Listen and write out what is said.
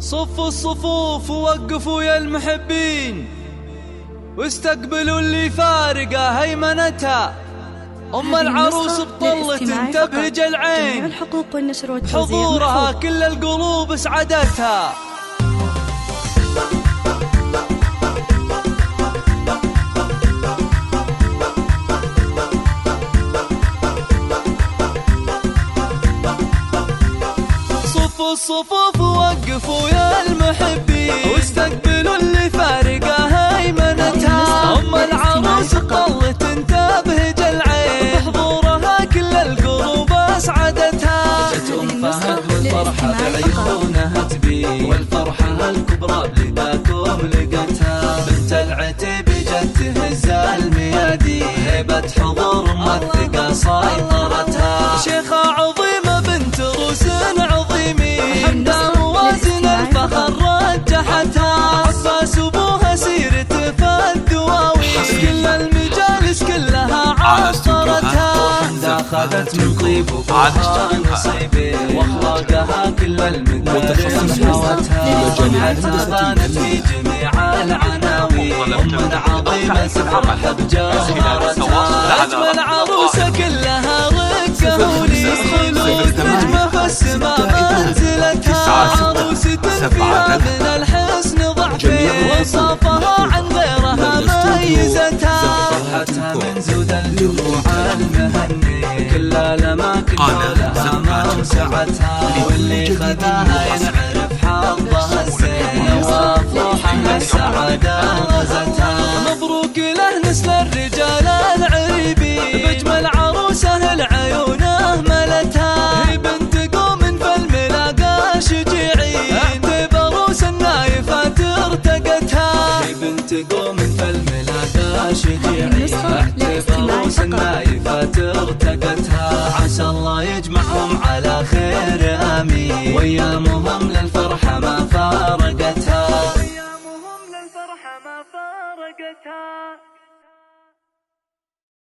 صفوا الصفوف ووقفوا يا المحبين، واستقبلوا اللي فارقة هيمنتها. أم العروس بطلة تبهج العين، حضورها كل القلوب سعدتها. صفوا الصفوف ووقفوا يا المحبين، واستقبلوا اللي فارقة هيمنتها. أم العروس بطلة تبهج العين، بحضورها كل القلوب اسعدتها. جت أم فهد والفرحة بعيونها تبين، والفرحة الكبرى بلقاكم لقتها. بنت العتيب جت تهز الميادين، هيبة حضور موثقة سيطرتها. شيخة عظيمة بنت روس عظيمين، حمدة موازن الفخر رجحتها. عباس ابوها سيرته في الدواوين، كل المجالس كلها عطرتها. حمدة اخذت من طيب ابوها نصيبي، واخلاقها كل المدارس حوتها. حتى بانت في جميع العناوين، ام عظيمة تفرح بجوهرتها. اجمل عروسة كلها رقة ولين، خلود نجمة في السماء منزلتها. عروسة فيها من الحسن ضعفين، وصافها عن غيرها ميزتها. فرحتها من زود الجموع المهني، كل الاماكن حولها موسعتها. واللي خذاها ينعرف حظها الزين، وافراحها للسعادة غزتها. مبروك له نسل الرجال العريبي، باجمل عروسه العيون اهملتها. هي بنت قوم في الملاقى شجيعين، اعتبروس النايفات ارتقتها. هي بنت قوم في الملاقى شجيعين، اعتبروس النايفات ارتقتها. عسى الله يجمعهم على خير امين، وايام